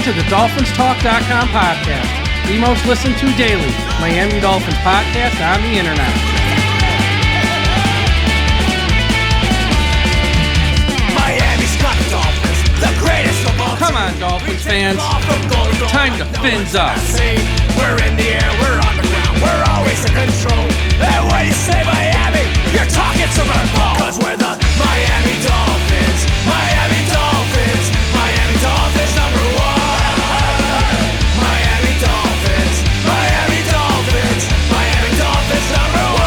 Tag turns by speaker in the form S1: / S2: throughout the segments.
S1: to the DolphinsTalk.com podcast, the most listened to daily Miami Dolphins podcast on the internet.
S2: Miami's got the Dolphins, the greatest of all.
S1: Come on, Dolphins fans. Time to fins up.
S2: We're in the air, we're on the ground, we're always in control. And when you say Miami, you're talking Super Bowl. Cause we're the Miami Dolphins, Miami Dolphins, Miami Dolphins number one. Miami Dolphins, Miami Dolphins, Miami Dolphins number one.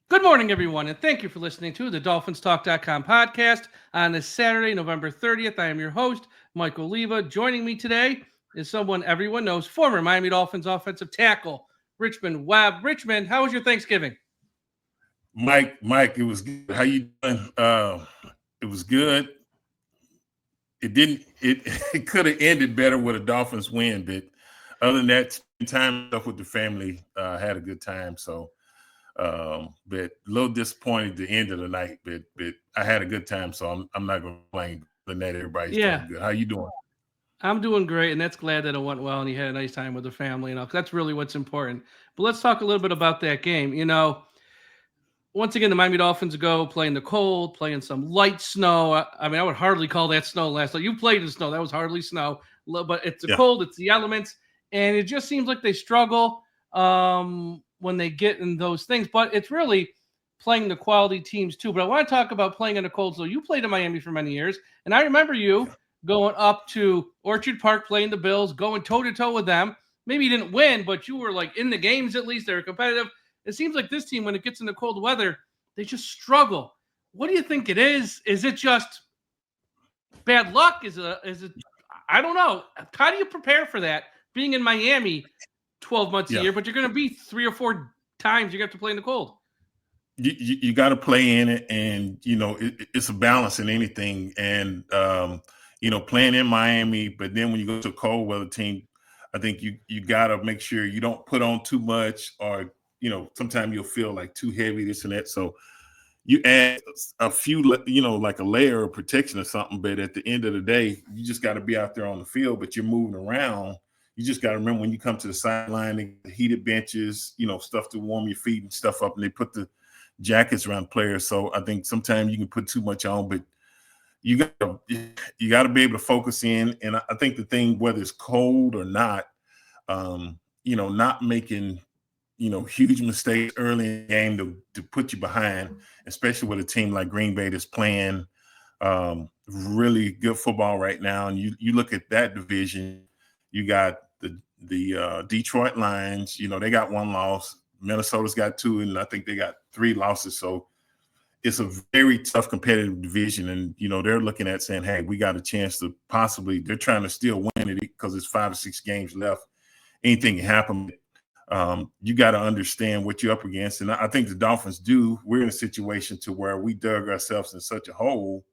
S1: Good morning, everyone, and thank you for listening to the DolphinsTalk.com podcast on this Saturday, November 30th. I am your host, Michael Leva. Joining me today is someone everyone knows, former Miami Dolphins offensive tackle, Richmond Webb. Richmond, how was your Thanksgiving?
S3: Mike, it was good. How you doing? It was good. It could have ended better with a Dolphins win, but other than that, spend time stuff with the family, had a good time. So, but a little disappointed at the end of the night, but I had a good time, so I'm not going to complain. But that everybody's doing good. How you doing?
S1: I'm doing great, and that's glad that it went well and you had a nice time with the family and all. That's really what's important. But let's talk a little bit about that game. You know, once again, the Miami Dolphins go play in the cold, playing some light snow. I mean, I would hardly call that snow last night. You played in snow. That was hardly snow. But it's the cold. It's the elements. And it just seems like they struggle when they get in those things. But it's really playing the quality teams too. But I want to talk about playing in the cold. So you played in Miami for many years. And I remember you going up to Orchard Park, playing the Bills, going toe-to-toe with them. Maybe you didn't win, but you were like in the games at least. They were competitive. It seems like this team, when it gets into cold weather, they just struggle. What do you think it is? Is it just bad luck? Is it? I don't know. How do you prepare for that? Being in Miami 12 months a year, but you're going to be 3 or 4 times you have to play in the cold.
S3: You got to play in it, and you know it's a balance in anything. And you know, playing in Miami, but then when you go to a cold weather team, I think you got to make sure you don't put on too much, or you know, sometimes you'll feel like too heavy, this and that. So you add a few, you know, like a layer of protection or something. But at the end of the day, you just got to be out there on the field, but you're moving around. You just got to remember when you come to the sideline, the heated benches, you know, stuff to warm your feet and stuff up, and they put the jackets around players. So I think sometimes you can put too much on, but you got to be able to focus in. And I think the thing, whether it's cold or not, you know, not making, you know, huge mistakes early in the game to put you behind, especially with a team like Green Bay that's playing really good football right now. And you look at that division, you got the Detroit Lions, you know, they got 1 loss. Minnesota's got 2, and I think they got 3 losses. So it's a very tough competitive division. And, you know, they're looking at saying, hey, we got a chance to possibly – they're trying to still win it because it's 5 or 6 games left. Anything can happen. You got to understand what you're up against. And I think the Dolphins do. We're in a situation to where we dug ourselves in such a hole.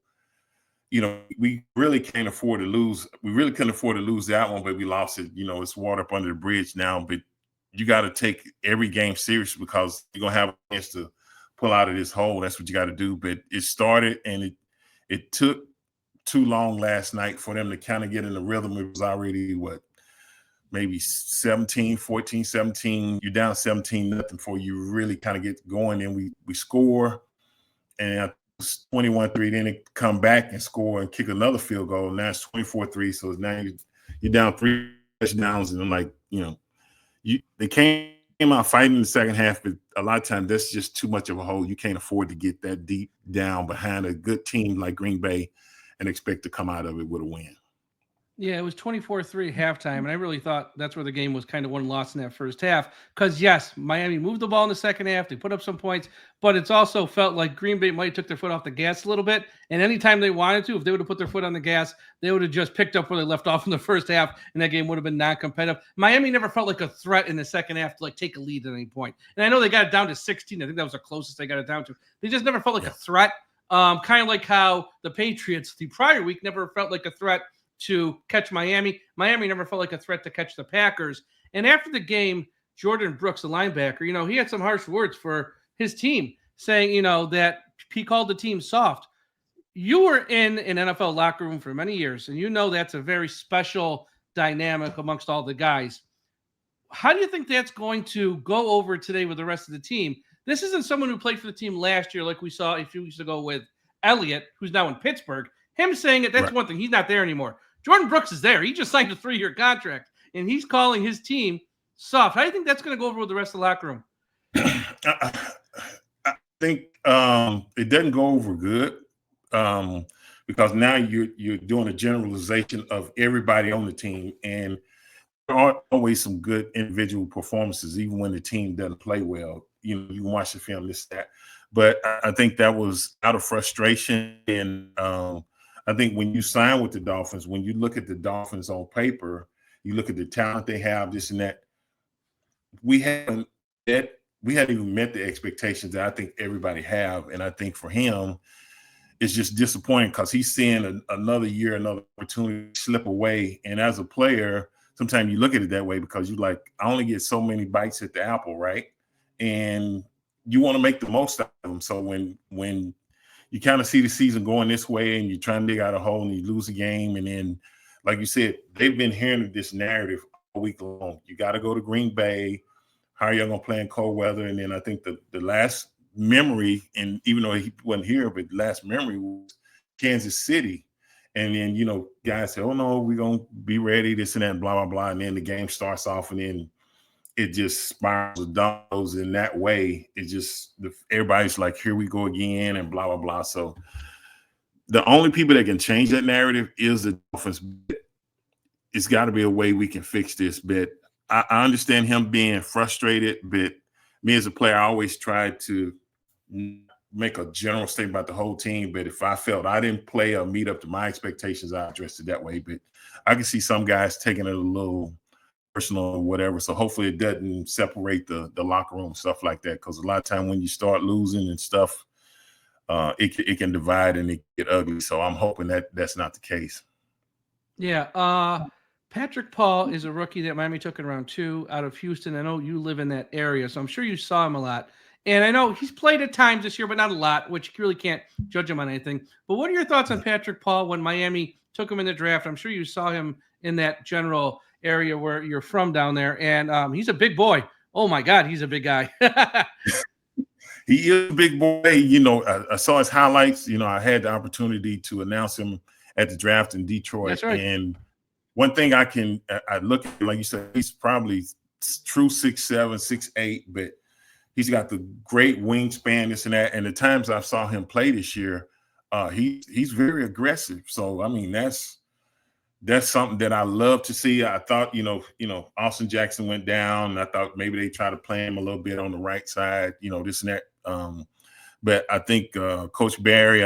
S3: You know, we really can't afford to lose. We really couldn't afford to lose that one, but we lost it. You know, it's water up under the bridge now. But you got to take every game serious because you're going to have a chance to pull out of this hole. That's what you got to do. But it started, and it took too long last night for them to kind of get in the rhythm. It was already, maybe 14, 17. You're down 17-0 before you really kind of get going. And we score, and it's 21-3. Then they come back and score and kick another field goal. Now it's 24-3. So now you're down 3 touchdowns, and I'm like, you know, they came out fighting in the second half, but a lot of times that's just too much of a hole. You can't afford to get that deep down behind a good team like Green Bay and expect to come out of it with a win.
S1: Yeah, it was 24-3 at halftime, and I really thought that's where the game was kind of won lost in that first half. Because, yes, Miami moved the ball in the second half. They put up some points, but it's also felt like Green Bay might have took their foot off the gas a little bit. And anytime they wanted to, if they would have put their foot on the gas, they would have just picked up where they left off in the first half, and that game would have been non-competitive. Miami never felt like a threat in the second half to, like, take a lead at any point. And I know they got it down to 16. I think that was the closest they got it down to. They just never felt like a threat, kind of like how the Patriots the prior week never felt like a threat to catch Miami. Miami never felt like a threat to catch the Packers. And after the game, Jordan Brooks, the linebacker, he had some harsh words for his team, saying, that he called the team soft. You were in an NFL locker room for many years, and that's a very special dynamic amongst all the guys. How do you think that's going to go over today with the rest of the team? This isn't someone who played for the team last year like we saw a few weeks ago with Elliott, who's now in Pittsburgh. Him saying it, that's one thing. He's not there anymore. Jordan Brooks is there. He just signed a 3-year contract, and he's calling his team soft. How do you think that's going to go over with the rest of the locker room?
S3: I think it doesn't go over good because now you're doing a generalization of everybody on the team, and there are always some good individual performances, even when the team doesn't play well. You can watch the film, this, that. But I think that was out of frustration. And I think when you sign with the Dolphins, when you look at the Dolphins on paper, you look at the talent they have, this and that. We haven't even met the expectations that I think everybody have. And I think for him, it's just disappointing because he's seeing another year, another opportunity slip away. And as a player, sometimes you look at it that way because you like, I only get so many bites at the apple, right? And you want to make the most out of them. So when you kind of see the season going this way and you're trying to dig out a hole and you lose a game, and then, like you said, they've been hearing this narrative all week long. You got to go to Green Bay. How are you going to play in cold weather? And then I think the last memory, and even though he wasn't here, but the last memory was Kansas City. And then, guys say, oh, no, we're going to be ready, this and that, blah, blah, blah. And then the game starts off, and then it just spirals and dominoes in that way. It just everybody's like, here we go again, and blah, blah, blah. So the only people that can change that narrative is the Dolphins. It's got to be a way we can fix this. But I understand him being frustrated, but me as a player, I always try to make a general statement about the whole team. But if I felt I didn't play or meet up to my expectations, I addressed it that way. But I can see some guys taking it a little personal or whatever. So hopefully it doesn't separate the locker room, stuff like that. Because a lot of time when you start losing and stuff, it can divide and it get ugly. So I'm hoping that's not the case.
S1: Yeah. Patrick Paul is a rookie that Miami took in round 2 out of Houston. I know you live in that area, so I'm sure you saw him a lot. And I know he's played at times this year, but not a lot, which you really can't judge him on anything. But what are your thoughts on Patrick Paul when Miami took him in the draft? I'm sure you saw him in that general area where you're from down there. And he's a big boy. Oh, my God, he's a big guy.
S3: He is a big boy. I saw his highlights. I had the opportunity to announce him at the draft in Detroit.
S1: That's right.
S3: And one thing I look at, like you said, he's probably true 6'7", 6'8", but he's got the great wingspan, this and that. And the times I saw him play this year, he's very aggressive. So, I mean, that's something that I love to see. I thought, Austin Jackson went down, and I thought maybe they try to play him a little bit on the right side, this and that. But I think Coach Barry,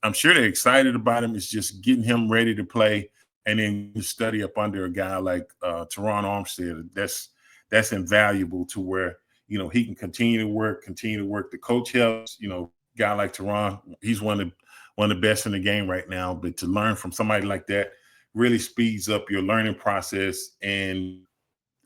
S3: I'm sure they're excited about him. It's just getting him ready to play. And then study up under a guy like Teron Armstead. That's invaluable to where, he can continue to work. The coach helps, guy like Teron, he's one of the best in the game right now. But to learn from somebody like that really speeds up your learning process. And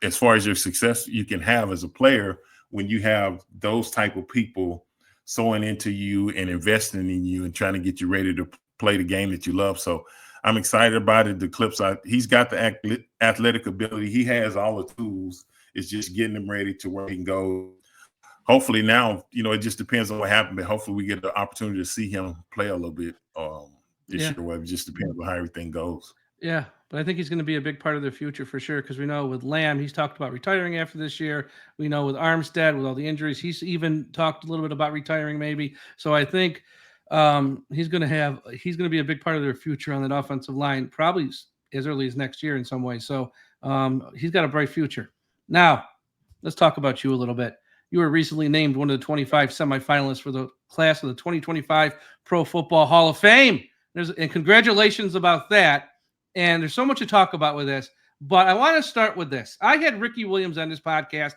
S3: as far as your success you can have as a player, when you have those type of people sewing into you and investing in you and trying to get you ready to play the game that you love. So I'm excited about it. The clips, he's got the athletic ability. He has all the tools. It's just getting him ready to where he can go. Hopefully now, it just depends on what happens, but hopefully we get the opportunity to see him play a little bit this year. It just depends on how everything goes.
S1: Yeah, but I think he's going to be a big part of their future for sure, because we know with Lamb, he's talked about retiring after this year. We know with Armstead, with all the injuries, he's even talked a little bit about retiring maybe. So I think he's going to be a big part of their future on that offensive line, probably as early as next year in some way. So he's got a bright future. Now, let's talk about you a little bit. You were recently named one of the 25 semifinalists for the class of the 2025 Pro Football Hall of Fame. And congratulations about that. And there's so much to talk about with this, but I want to start with this. I had Ricky Williams on this podcast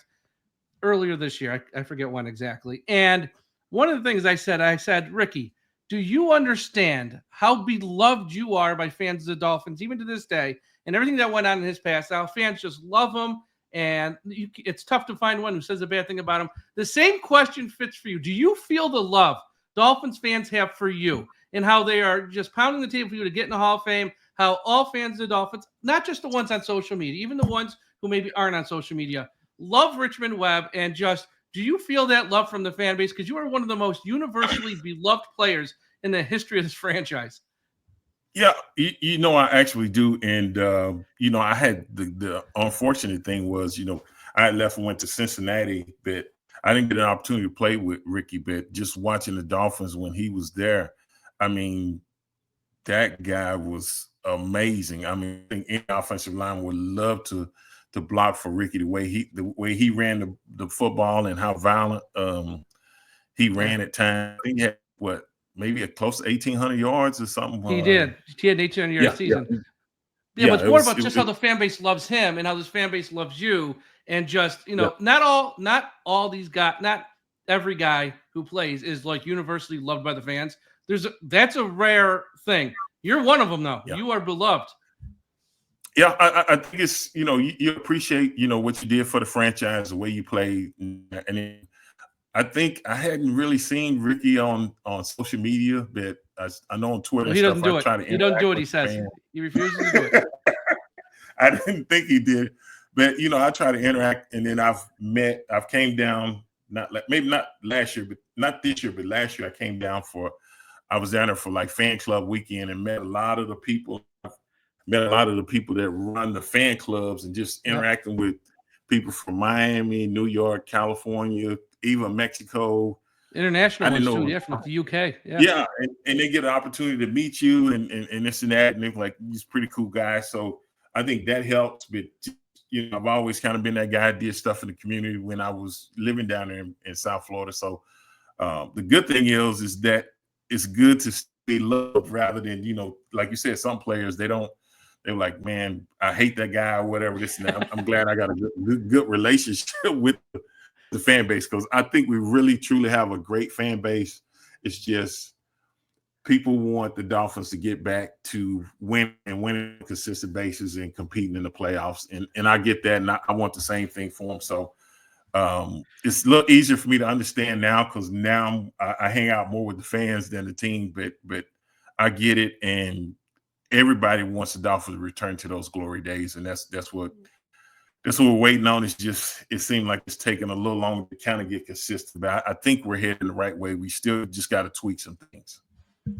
S1: earlier this year. I forget when exactly. And one of the things I said, Ricky, do you understand how beloved you are by fans of the Dolphins, even to this day, and everything that went on in his past? How fans just love him, and it's tough to find one who says a bad thing about him. The same question fits for you. Do you feel the love Dolphins fans have for you and how they are just pounding the table for you to get in the Hall of Fame, how all fans of the Dolphins, not just the ones on social media, even the ones who maybe aren't on social media, love Richmond Webb, and just do you feel that love from the fan base? Because you are one of the most universally beloved players in the history of this franchise.
S3: Yeah, I actually do. And, I had the unfortunate thing was, I had left and went to Cincinnati, but I didn't get an opportunity to play with Ricky, but just watching the Dolphins when he was there, I mean, that guy was amazing. I mean, I think any offensive line would love to block for Ricky, the way he ran the football and how violent he ran at times. I think he had maybe a close to 1,800 yards or something.
S1: He did. He had an 1,800-yard season. Yeah, but it's more about just how the fan base loves him and how this fan base loves you, and just not all these guys, not every guy who plays is like universally loved by the fans. That's a rare thing. You're one of them, though. Yeah. You are beloved.
S3: Yeah, I think it's you appreciate what you did for the franchise, the way you played, and I think I hadn't really seen Ricky on social media, but I know on Twitter.
S1: Well, he doesn't do it. He doesn't do what he says. He refuses to do it.
S3: I didn't think he did, but I try to interact, and then I've came down maybe not last year, but not this year, but last year I came down I was down there for like fan club weekend and met a lot of the people. Met a lot of the people that run the fan clubs and just interacting with people from Miami, New York, California, even Mexico.
S1: International ones too, yeah, from the UK.
S3: Yeah, and they get an opportunity to meet you and this and that, and they're like, these pretty cool guys. So I think that helps. But I've always kind of been that guy, did stuff in the community when I was living down there in South Florida. So the good thing is that it's good to be loved rather than, like you said, some players, they're like, man, I hate that guy or whatever. This and that. I'm glad I got a good relationship with the fan base, because I think we really truly have a great fan base. It's just people want the Dolphins to get back to winning on a consistent basis and competing in the playoffs. And I get that, and I want the same thing for them. So it's a little easier for me to understand now, because now I hang out more with the fans than the team. But I get it, and everybody wants the Dolphins to return to those glory days, and that's what we're waiting on. It's just, it seemed like it's taking a little longer to kind of get consistent, but I think we're heading the right way. We still just got to tweak some things.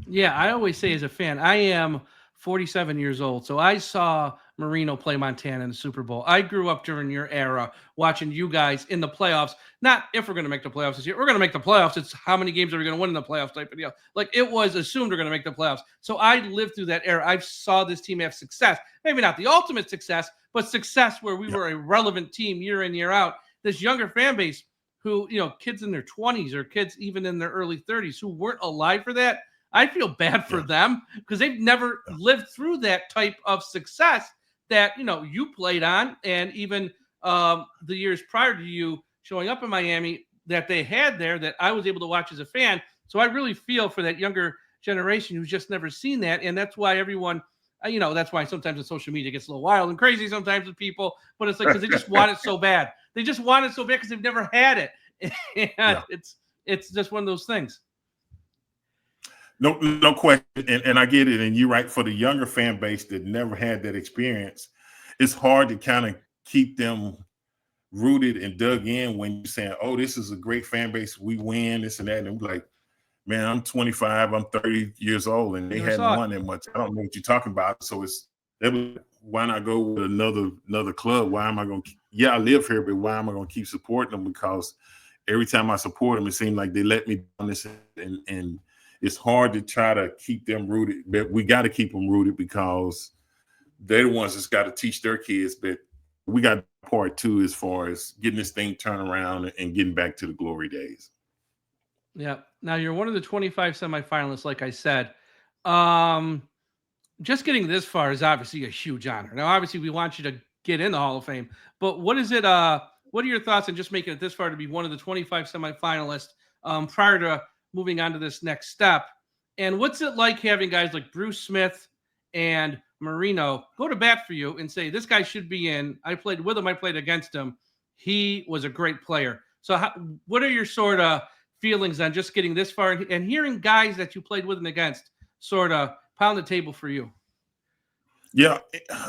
S1: Yeah, I always say as a fan, I am 47 years old, so I saw Marino play Montana in the Super Bowl. I grew up during your era watching you guys in the playoffs. Not if we're going to make the playoffs this year. We're going to make the playoffs. It's how many games are we going to win in the playoffs type of deal. Like, it was assumed we're going to make the playoffs. So I lived through that era. I saw this team have success. Maybe not the ultimate success, but success where we were a relevant team year in, year out. This younger fan base who, kids in their 20s or kids even in their early 30s who weren't alive for that, I feel bad for them because they've never lived through that type of success that, you played on, and even the years prior to you showing up in Miami that they had there that I was able to watch as a fan. So I really feel for that younger generation who's just never seen that. And that's why everyone, that's why sometimes the social media gets a little wild and crazy sometimes with people, but it's like, because they just want it so bad. They just want it so bad because they've never had it. And it's just one of those things.
S3: No question. And I get it. And you're right. For the younger fan base that never had that experience, it's hard to kind of keep them rooted and dug in when you're saying, oh, this is a great fan base. We win this and that. And I'm like, man, I'm 25, I'm 30 years old, and they hadn't won that much. I don't know what you're talking about. So why not go with another club? Why am I going to, I live here, but why am I going to keep supporting them? Because every time I support them, it seems like they let me down this, and it's hard to try to keep them rooted, but we got to keep them rooted because they're the ones that's got to teach their kids. But we got part two as far as getting this thing turned around and getting back to the glory days.
S1: Yeah. Now you're one of the 25 semifinalists, like I said. Just getting this far is obviously a huge honor. Now, obviously, we want you to get in the Hall of Fame, but what is it? What are your thoughts on just making it this far to be one of the 25 semifinalists prior to moving on to this next step? And what's it like having guys like Bruce Smith and Marino go to bat for you and say, this guy should be in. I played with him. I played against him. He was a great player. So what are your sort of feelings on just getting this far and hearing guys that you played with and against sort of pound the table for you?
S3: Yeah.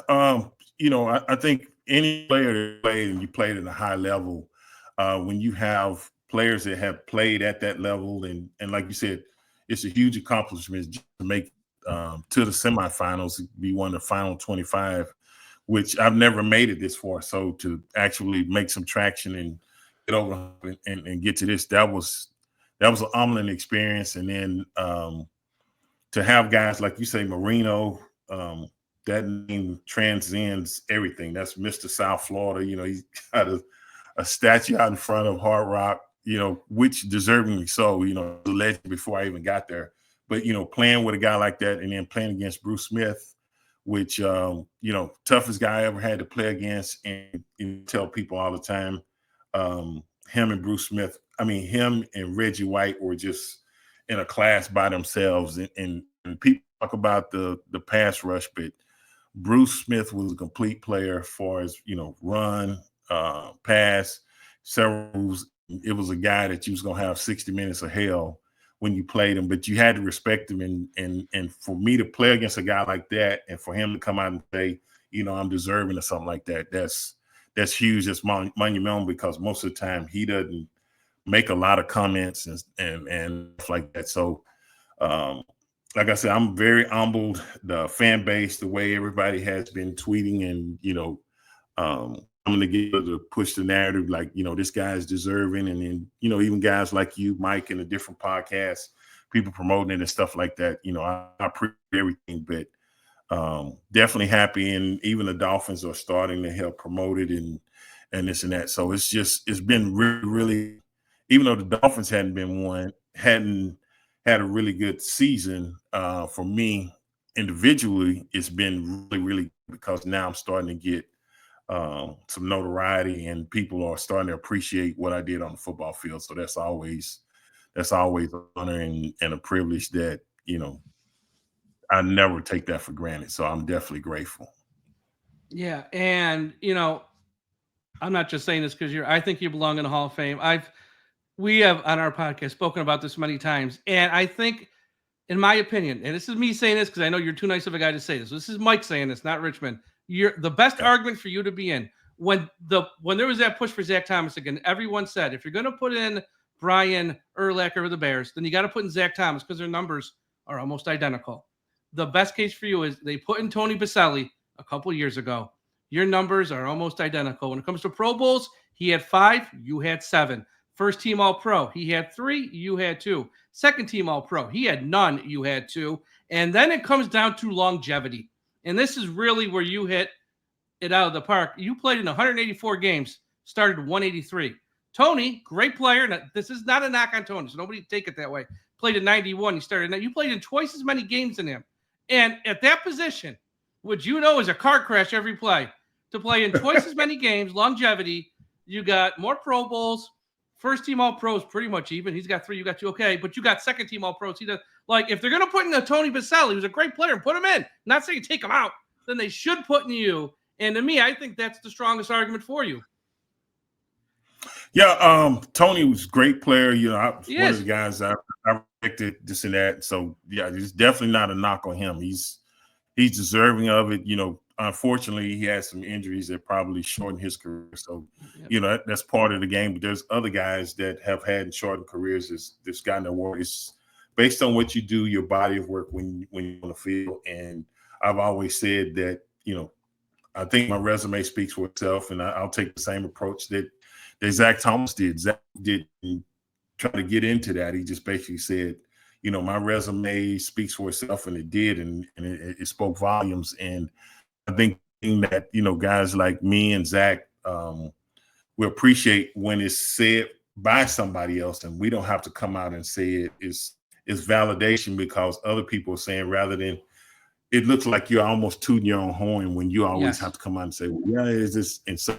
S3: I think any player that played and you played at a high level, when you have players that have played at that level, and like you said, it's a huge accomplishment to make to the semifinals, be one of the final 25, which I've never made it this far. So to actually make some traction and get over and get to this, that was an omelet experience. And then to have guys like you say, Marino, that name transcends everything. That's Mr. South Florida. He's got a statue out in front of Hard Rock, which deservingly so, a legend before I even got there. But, playing with a guy like that and then playing against Bruce Smith, which, toughest guy I ever had to play against. And tell people all the time, him and Bruce Smith, him and Reggie White were just in a class by themselves. And people talk about the pass rush, but Bruce Smith was a complete player as far as, run, pass, several moves. It was a guy that you was going to have 60 minutes of hell when you played him, but you had to respect him. And for me to play against a guy like that and for him to come out and say, I'm deserving of something like that, that's huge. That's monumental because most of the time he doesn't make a lot of comments and stuff like that. So, like I said, I'm very humbled. The fan base, the way everybody has been tweeting and, I'm going to get to push the narrative like, this guy is deserving. And then, even guys like you, Mike, and the different podcasts, people promoting it and stuff like that. I appreciate everything, but definitely happy. And even the Dolphins are starting to help promote it and this and that. So it's been really, really, even though the Dolphins hadn't had a really good season for me individually, it's been really, really because now I'm starting to get some notoriety and people are starting to appreciate what I did on the football field. So that's always an honor and a privilege that, I never take that for granted. So I'm definitely grateful.
S1: Yeah. And, I'm not just saying this because I think you belong in the Hall of Fame. We have on our podcast spoken about this many times. And I think, in my opinion, and this is me saying this because I know you're too nice of a guy to say this. This is Mike saying this, not Richmond. You're the best argument for you to be in. When there was that push for Zach Thomas again, everyone said, if you're going to put in Brian Urlacher with the Bears, then you got to put in Zach Thomas because their numbers are almost identical. The best case for you is they put in Tony Baselli a couple years ago. Your numbers are almost identical. When it comes to Pro Bowls, he had 5, you had 7. First team All-Pro, he had 3, you had 2. Second team All-Pro, he had none, you had 2. And then it comes down to longevity. And this is really where you hit it out of the park. You played in 184 games, started 183. Tony, great player. Now, this is not a knock on Tony, so nobody take it that way. Played in 91. He started. You played in twice as many games than him. And at that position, which is a car crash every play, to play in twice as many games, longevity, you got more Pro Bowls. First team All-Pros pretty much even. He's got 3, you got 2. Okay, but you got second team All-Pros. He does. Like, if they're going to put in a Tony Baselli, who's a great player, and put him in, not saying take him out, then they should put in you. And to me, I think that's the strongest argument for you.
S3: Yeah, Tony was a great player. One of the guys I respected this and that. So, yeah, it's definitely not a knock on him. He's deserving of it. Unfortunately, he had some injuries that probably shortened his career. So, that's part of the game. But there's other guys that have had shortened careers that's gotten an award. It's based on what you do, your body of work when you're on the field. And I've always said that, I think my resume speaks for itself, and I'll take the same approach that Zach Thomas did. Zach didn't try to get into that. He just basically said, my resume speaks for itself, and it did, and it spoke volumes. And I think that, guys like me and Zach we appreciate when it's said by somebody else, and we don't have to come out and say it. It's validation because other people are saying, rather than it looks like you're almost tooting your own horn when you always have to come out and say, well, yeah, is this? And so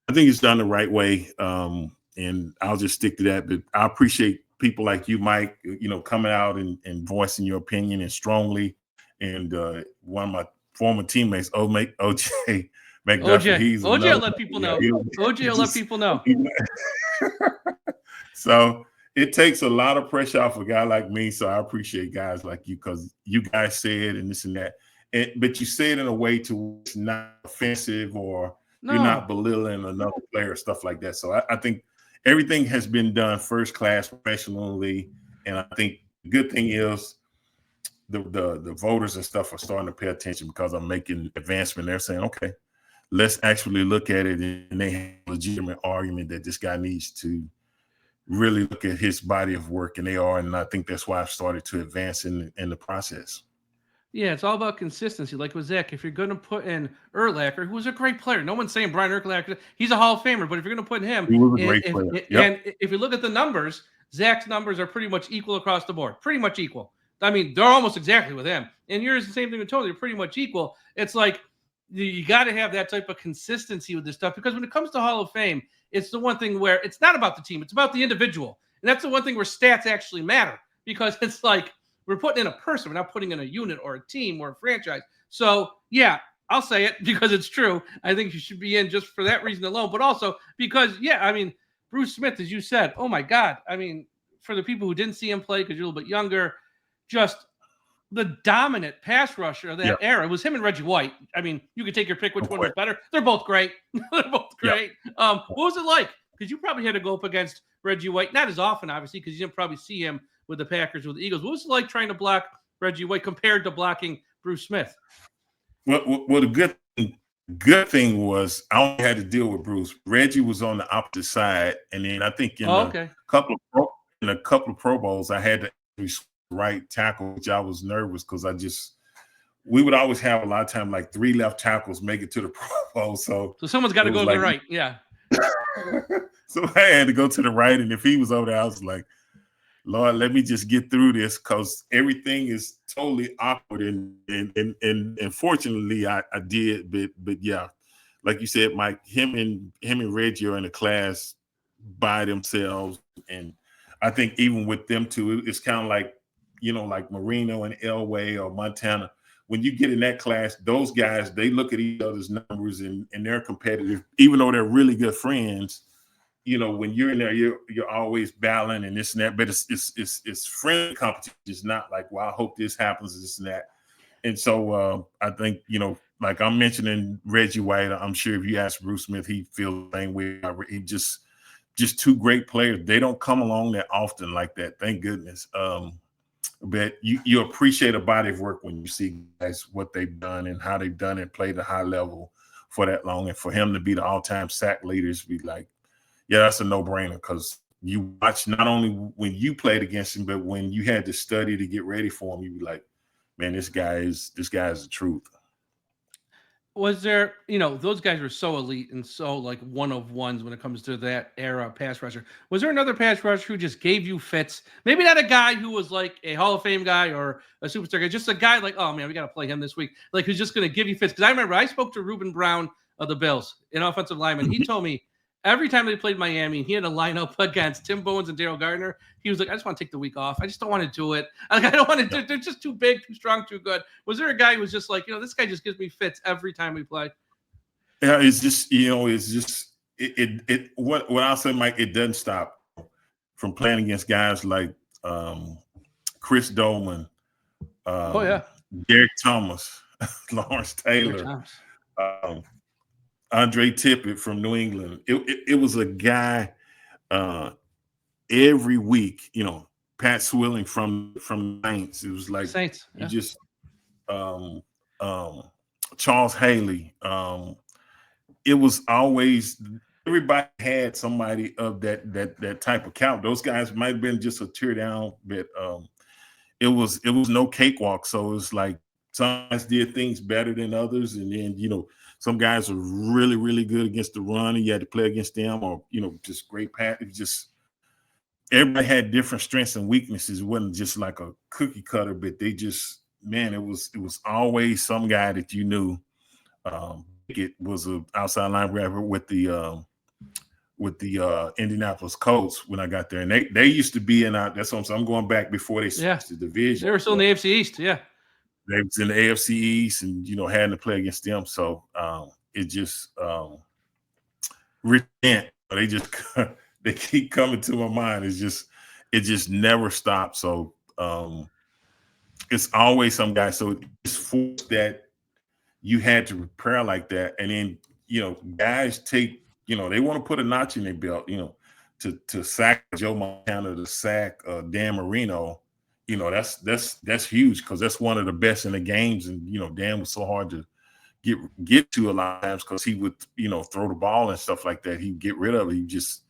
S3: I think it's done the right way. And I'll just stick to that. But I appreciate people like you, Mike, coming out and voicing your opinion and strongly. and one of my former teammates, OJ McDuffie. He's
S1: OJ
S3: another,
S1: will let people know.
S3: yeah,
S1: OJ will let people know.
S3: So it takes a lot of pressure off a guy like me. So I appreciate guys like you, because you guys say it and this and that. But you say it in a way to it's not offensive, or you're not belittling another player, stuff like that. So I think everything has been done first class, professionally. And I think the good thing is the voters and stuff are starting to pay attention, because I'm making advancement. They're saying, okay, let's actually look at it. And they have a legitimate argument that this guy needs to really look at his body of work, and they are. And I think that's why I've started to advance in the process.
S1: Yeah, it's all about consistency. Like with Zach, if you're going to put in Urlacher, who was a great player, no one's saying Brian Urlacher, he's a Hall of Famer, but if you're going to put him,
S3: He was a great player.
S1: And if you look at the numbers, Zach's numbers are pretty much equal across the board, pretty much equal. I mean, they're almost exactly with him. And yours, the same thing with Tony, they're pretty much equal. It's like you got to have that type of consistency with this stuff, because when it comes to Hall of Fame, it's the one thing where it's not about the team, it's about the individual. And that's the one thing where stats actually matter, because it's like, we're putting in a person. We're not putting in a unit or a team or a franchise. So, yeah, I'll say it because it's true. I think you should be in just for that reason alone. But also because, yeah, I mean, Bruce Smith, as you said, oh, my God. I mean, for the people who didn't see him play because you're a little bit younger, just the dominant pass rusher of that era. It was him and Reggie White. I mean, you could take your pick which one was better. They're both great. They're both great. What was it like? Because you probably had to go up against Reggie White. Not as often, obviously, because you didn't probably see him with the Packers, with the Eagles. What was it like trying to block Reggie White compared to blocking Bruce Smith?
S3: Well, the good thing was I only had to deal with Bruce. Reggie was on the opposite side, and then I think in a couple of Pro Bowls, I had to right tackle, which I was nervous because we would always have a lot of time like 3 left tackles make it to the Pro Bowl. So
S1: someone's got to go to the right, yeah.
S3: So I had to go to the right, and if he was over there, I was like, Lord, let me just get through this, because everything is totally awkward. And fortunately, I did. But yeah, like you said, Mike, him and Reggie are in a class by themselves. And I think even with them two, it's kind of like, like Marino and Elway or Montana. When you get in that class, those guys, they look at each other's numbers and they're competitive, even though they're really good friends. When you're in there, you're always battling and this and that, but it's friendly competition. It's not like, well, I hope this happens, this and that. And so I think, like I'm mentioning Reggie White, I'm sure if you ask Bruce Smith, he feels the same way. He just 2 great players. They don't come along that often like that. Thank goodness. But you appreciate a body of work when you see guys, what they've done and how they've done it, played at a high level for that long. And for him to be the all-time sack leaders, be like, yeah, that's a no-brainer, because you watch not only when you played against him, but when you had to study to get ready for him, you'd be like, man, this guy is the truth.
S1: Was there, those guys were so elite and so like one of ones when it comes to that era pass rusher. Was there another pass rusher who just gave you fits? Maybe not a guy who was like a Hall of Fame guy or a superstar guy, just a guy like, oh man, we got to play him this week. Like, who's just going to give you fits. Because I remember I spoke to Reuben Brown of the Bills, an offensive lineman. He told me, every time they played Miami, he had to line up against Tim Bowens and Daryl Gardner. He was like, I just want to take the week off. I just don't want to do it. Like, I don't want to do it. They're just too big, too strong, too good. Was there a guy who was just like, this guy just gives me fits every time we play?
S3: Yeah, it's just, what I'll say, Mike, it doesn't stop from playing against guys like Chris Dolman, Derek Thomas, Lawrence Taylor, Andre Tippett from New England. It was a guy every week, Pat Swilling from Saints. It was like
S1: Saints.
S3: Yeah. You just Charles Haley. It was always, everybody had somebody of that type of caliber. Those guys might have been just a tear down, but it was no cakewalk. So it's like some guys did things better than others, and then some guys are really, really good against the run, and you had to play against them, or just great pass. It just everybody had different strengths and weaknesses. It wasn't just like a cookie cutter, but they just, man, it was always some guy that you knew. It was an outside linebacker with the Indianapolis Colts when I got there, and they used to be in. That's what I'm saying. I'm going back before they switched the division.
S1: They were still in the AFC East, yeah.
S3: they was in the AFC East, and having to play against them. So it just they just they keep coming to my mind. It just never stops. So it's always some guy. So it's forced that you had to prepare like that, and then guys take they want to put a notch in their belt. To sack Joe Montana, to sack Dan Marino. That's huge, because that's one of the best in the games, and Dan was so hard to get to a lot of times, because he would throw the ball and stuff like that. He'd get rid of it. He just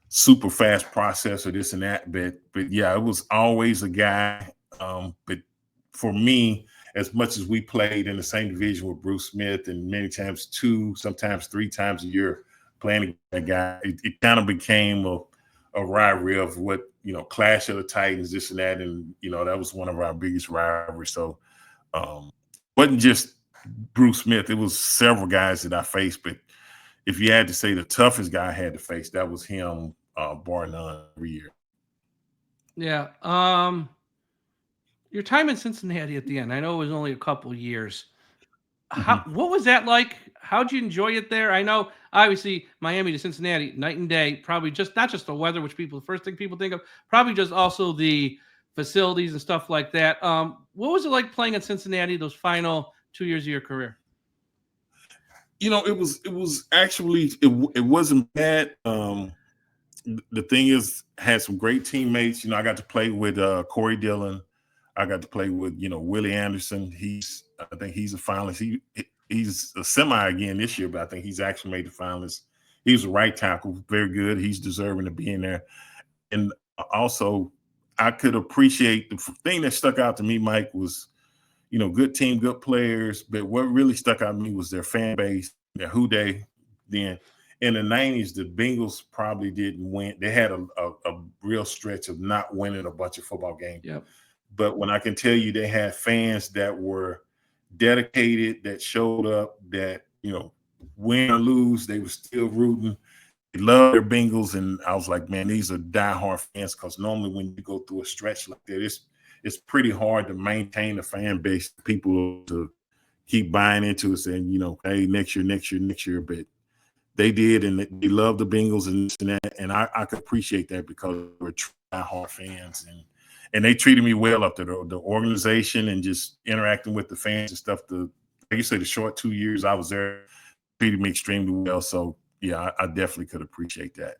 S3: super fast processor, this and that. But yeah, it was always a guy. But for me, as much as we played in the same division with Bruce Smith, and many times 2, sometimes 3 times a year playing against that guy, it kind of became a rivalry of what, Clash of the Titans, this and that. And, that was one of our biggest rivalries. So wasn't just Bruce Smith. It was several guys that I faced. But if you had to say the toughest guy I had to face, that was him, bar none, every year.
S1: Yeah. Your time in Cincinnati at the end, I know it was only a couple years. What was that like? How'd you enjoy it there? I know, obviously, Miami to Cincinnati, night and day. Probably not just the weather, which the first thing people think of. Probably just also the facilities and stuff like that. What was it like playing in Cincinnati those final 2 years of your career?
S3: It was actually it wasn't bad. The thing is, had some great teammates. I got to play with Corey Dillon. I got to play with Willie Anderson. I think he's a finalist. He's a semi again this year, but I think he's actually made the finalists. He was a right tackle, very good. He's deserving to be in there. And also, I could appreciate the thing that stuck out to me, Mike, was good team, good players. But what really stuck out to me was their fan base, who they then. In the 90s, the Bengals probably didn't win. They had a real stretch of not winning a bunch of football games.
S1: Yep.
S3: But when I can tell you they had fans that were dedicated, that showed up, that, win or lose, they were still rooting. They loved their Bengals. And I was like, man, these are diehard fans, because normally when you go through a stretch like that, it's pretty hard to maintain a fan base, people to keep buying into it, saying, hey, next year. But they did, and they loved the Bengals and this and that. And I could appreciate that, because we're diehard fans, and they treated me well up there. The organization and just interacting with the fans and stuff. Like you say, the short 2 years I was there treated me extremely well. So yeah, I definitely could appreciate that.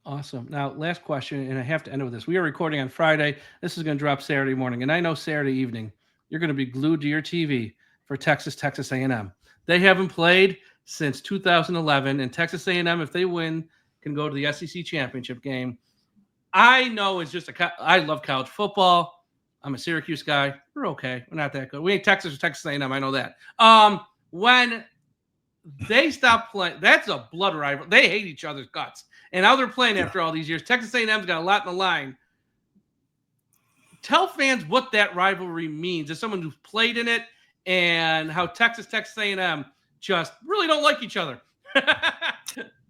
S1: Awesome. Now, last question, and I have to end it with this. We are recording on Friday. This is going to drop Saturday morning, and I know Saturday evening you're going to be glued to your TV for Texas A&M. They haven't played since 2011, and Texas A&M, if they win, can go to the SEC championship game. I know it's just I love college football. I'm a Syracuse guy. We're okay. We're not that good. We ain't Texas or Texas A&M. I know that. When they stop playing, that's a blood rival. They hate each other's guts. And now they're playing after all these years. Texas A&M's got a lot in the line. Tell fans what that rivalry means as someone who's played in it, and how Texas A&M just really don't like each other.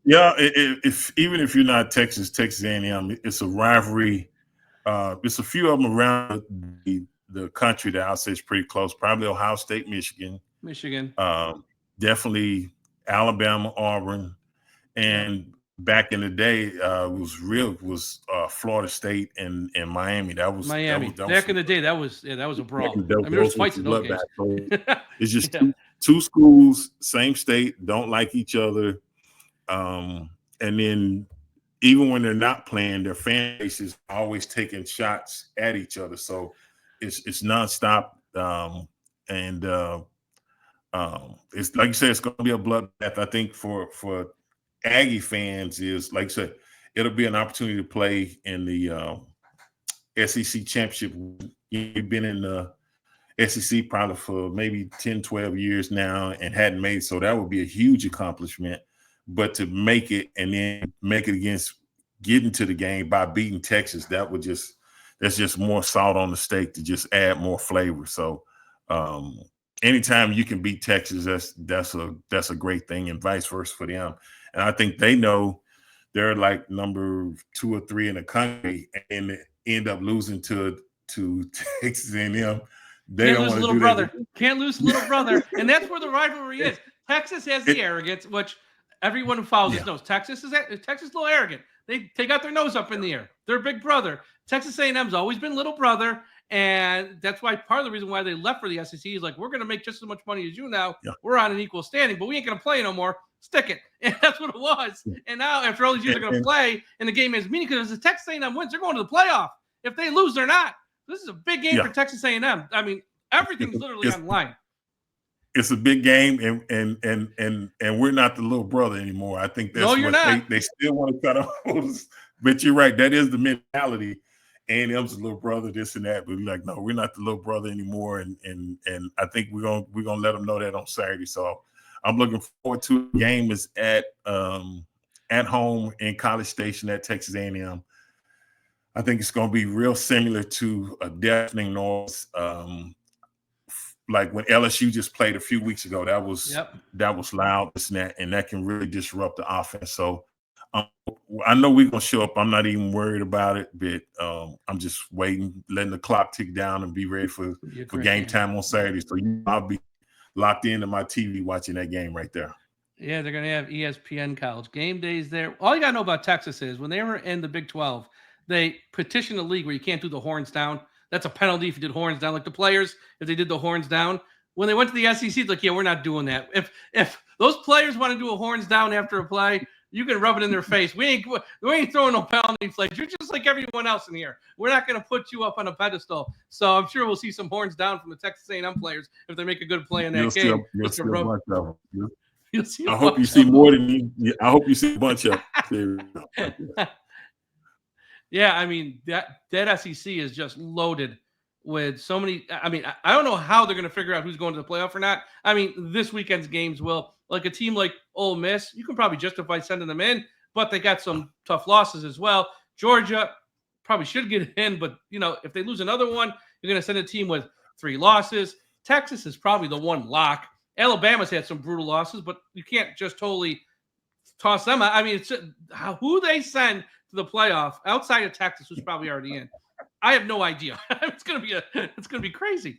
S3: Yeah, even if you're not Texas A&M, it's a rivalry. There's a few of them around the country that I'll say is pretty close. Probably Ohio State, Michigan. Definitely Alabama, Auburn, and back in the day, was Florida State and Miami. That was
S1: Miami. Back in the day, that was a brawl.
S3: There was fights in those games. So it's just two schools, same state, don't like each other. And then even when they're not playing, their fan base is always taking shots at each other. So it's nonstop. It's like you said, it's going to be a bloodbath. I think for Aggie fans is, like I said, it'll be an opportunity to play in the SEC championship. You've been in the SEC probably for maybe 10, 12 years now and hadn't made it. So that would be a huge accomplishment. But to make it, and then make it against getting to the game by beating Texas, that's just more salt on the steak to just add more flavor. So anytime you can beat Texas, that's a great thing, and vice versa for them. And I think they know they're like number 2 or 3 in the country, and end up losing to Texas A&M They
S1: Can't
S3: don't
S1: lose
S3: want to
S1: little
S3: do
S1: brother.
S3: that.
S1: Can't lose little brother. And that's where the rivalry is. Texas has the arrogance, which everyone who follows this knows. Texas is a little arrogant. They got their nose up in the air. They're big brother. Texas A&M's always been little brother, and that's why part of the reason why they left for the SEC is like, we're going to make just as much money as you now. Yeah. We're on an equal standing, but we ain't going to play no more. Stick it. And that's what it was. Yeah. And now, after all these years, they're going to play, and the game has meaning because if the Texas A&M wins, they're going to the playoff. If they lose, they're not. This is a big game for Texas A&M. I mean, everything's literally on the line.
S3: It's a big game, and we're not the little brother anymore. I think that's what they still want to cut off. But you're right. That is the mentality. A&M's the little brother, this and that. But we're like, no, we're not the little brother anymore. And I think we're gonna let them know that on Saturday. So I'm looking forward to it. The game is at home in College Station at Texas A&M. I think it's going to be real similar to a deafening noise, like when LSU just played a few weeks ago. That was loud, and that can really disrupt the offense. So I know we're going to show up. I'm not even worried about it, but I'm just waiting, letting the clock tick down and be ready for game time on Saturday. So I'll be locked into my TV watching that game right there.
S1: Yeah, they're going to have ESPN College game days there. All you got to know about Texas is when they were in the Big 12, they petitioned the league where you can't do the horns down. That's a penalty if you did horns down. Like the players, if they did the horns down. When they went to the SEC, it's like, yeah, we're not doing that. If those players want to do a horns down after a play, you can rub it in their face. We ain't throwing no penalty flags. You're just like everyone else in here. We're not going to put you up on a pedestal. So I'm sure we'll see some horns down from the Texas A&M players if they make a good play in that game.
S3: I hope you see more than me. I hope you see a bunch of them.
S1: Yeah, I mean, that SEC is just loaded with so many. I mean, I don't know how they're going to figure out who's going to the playoff or not. I mean, this weekend's games will. Like a team like Ole Miss, you can probably justify sending them in, but they got some tough losses as well. Georgia probably should get in, but, if they lose another one, you're going to send a team with 3 losses. Texas is probably the one lock. Alabama's had some brutal losses, but you can't just totally toss them out. I mean, it's who they send to the playoff outside of Texas, who's probably already in. I have no idea. It's gonna be crazy.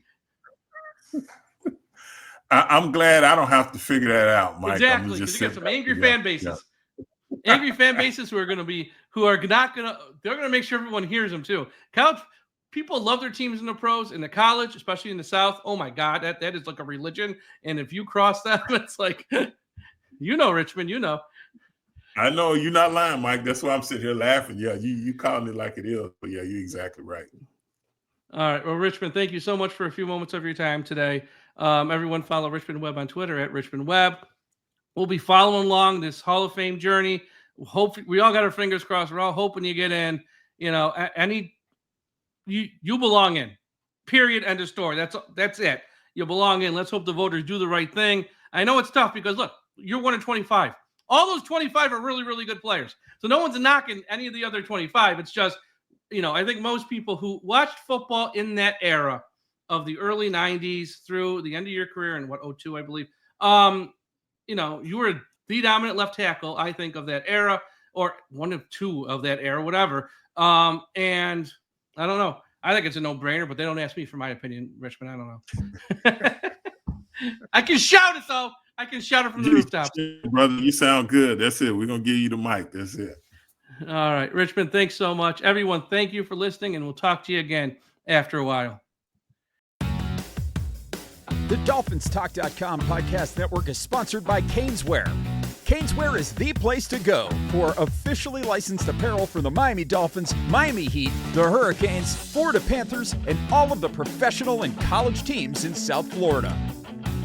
S3: I'm glad I don't have to figure that out, Mike.
S1: Exactly, because you got some angry fan bases. Yeah. Angry fan bases they're gonna make sure everyone hears them too. College people love their teams in the pros, in the college, especially in the South. Oh my God, that is like a religion. And if you cross them, it's like, Richmond,
S3: I know you're not lying, Mike. That's why I'm sitting here laughing. Yeah, you calling it like it is. But yeah, you're exactly right.
S1: All right. Well, Richmond, thank you so much for a few moments of your time today. Everyone follow Richmond Webb on Twitter at Richmond Webb. We'll be following along this Hall of Fame journey. Hope we all got our fingers crossed. We're all hoping you get in. You belong in. Period. End of story. That's it. You belong in. Let's hope the voters do the right thing. I know it's tough because look, you're 1 in 25. All those 25 are really, really good players. So no one's knocking any of the other 25. It's just, I think most people who watched football in that era of the early 90s through the end of your career in 2002, I believe, you were the dominant left tackle, I think, of that era, or one of 2 of that era, whatever. And I don't know. I think it's a no-brainer, but they don't ask me for my opinion, Richmond. I don't know. I can shout it, though. I can shout it from the rooftops.
S3: Brother, you sound good. That's it. We're going to give you the mic. That's it.
S1: All right. Richmond, thanks so much. Everyone, thank you for listening, and we'll talk to you again after a while.
S4: The DolphinsTalk.com podcast network is sponsored by Caneswear. Caneswear is the place to go for officially licensed apparel for the Miami Dolphins, Miami Heat, the Hurricanes, Florida Panthers, and all of the professional and college teams in South Florida.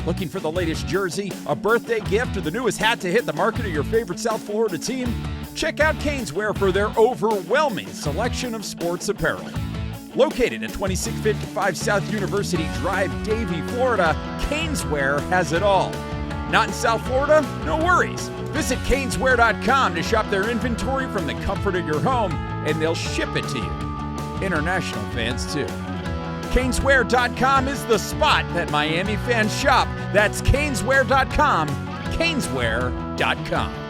S4: Looking for the latest jersey, a birthday gift, or the newest hat to hit the market of your favorite South Florida team? Check out Caneswear for their overwhelming selection of sports apparel. Located at 2655 South University Drive, Davie, Florida, Caneswear has it all. Not in South Florida? No worries. Visit Caneswear.com to shop their inventory from the comfort of your home, and they'll ship it to you. International fans, too. Caneswear.com is the spot that Miami fans shop. That's Caneswear.com, Caneswear.com.